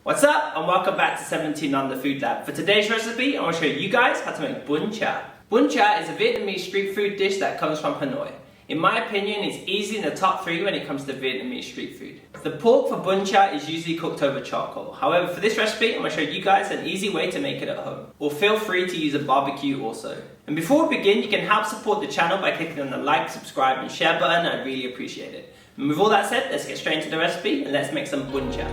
What's up and welcome back to 17 on the Food Lab. For today's recipe, I want to show you guys how to make Bun Cha. Bun Cha is a Vietnamese street food dish that comes from Hanoi. In my opinion, it's easily in the top 3 when it comes to Vietnamese street food. The pork for Bun Cha is usually cooked over charcoal. However, for this recipe, I'm going to show you guys an easy way to make it at home. Or feel free to use a barbecue also. And before we begin, you can help support the channel by clicking on the like, subscribe and share button. I'd really appreciate it. And with all that said, let's get straight into the recipe and let's make some Bun Cha.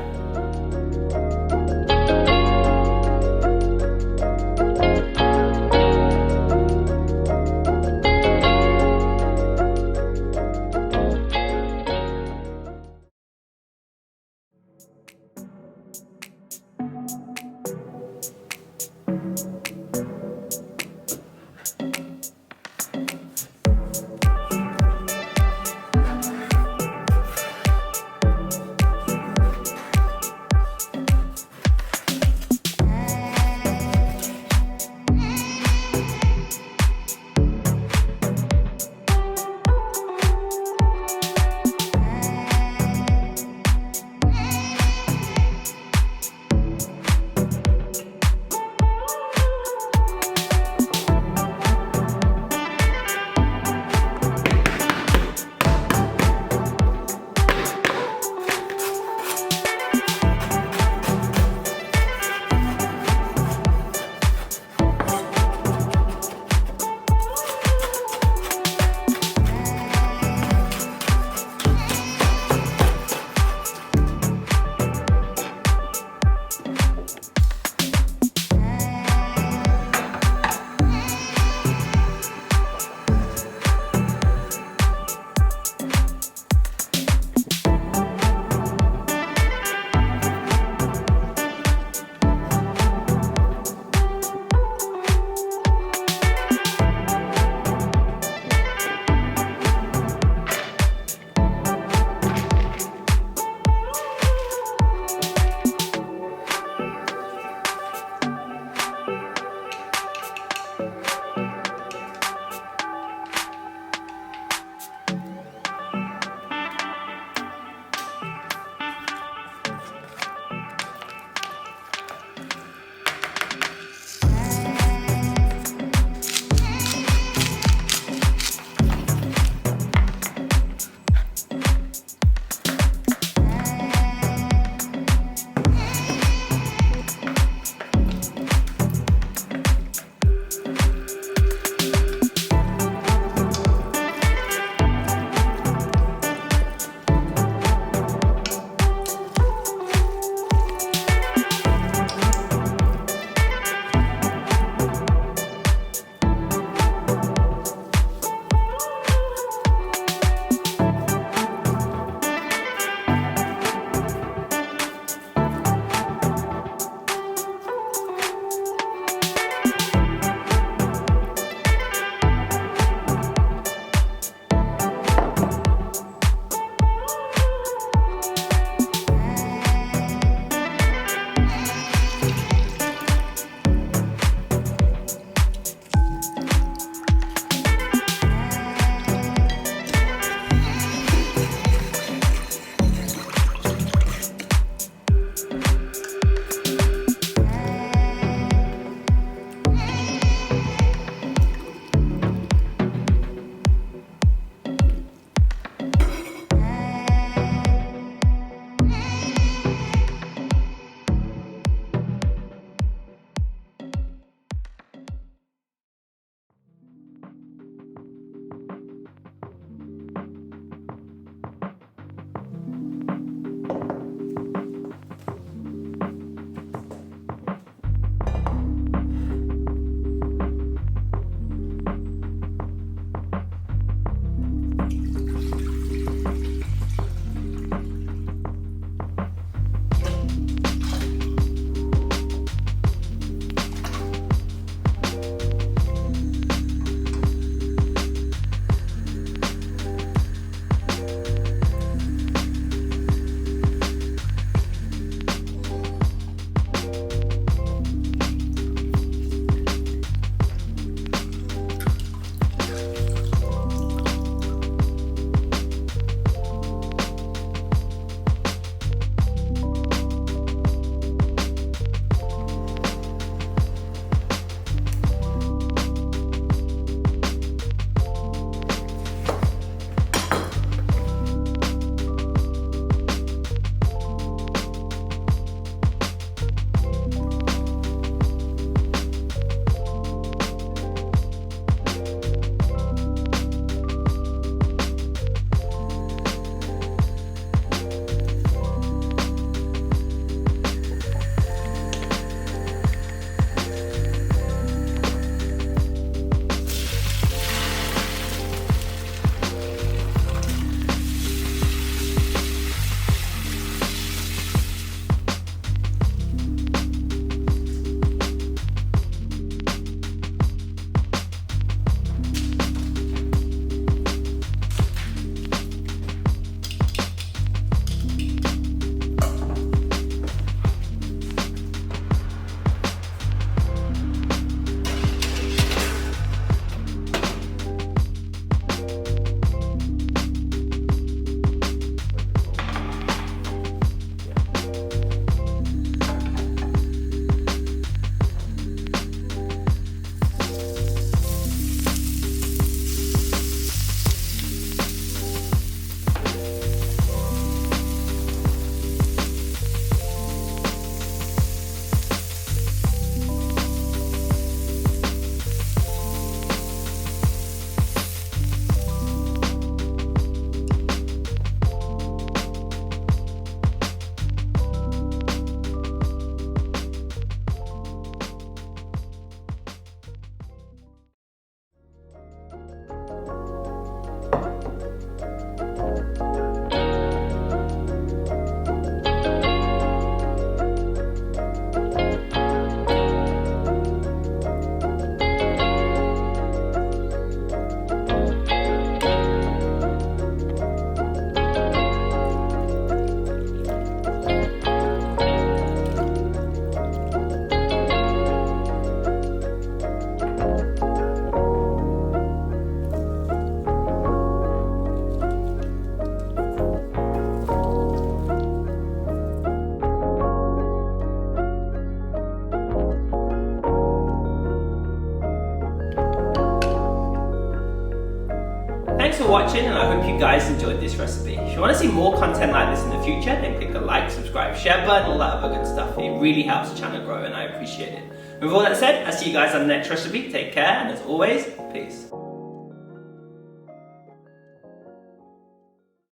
watching, and I hope you guys enjoyed this recipe. If you want to see more content like this in the future, then click the like, subscribe, share button, all that other good stuff. It really helps the channel grow and I appreciate it. With all that said, I'll see you guys on the next recipe. Take care, and as always, peace.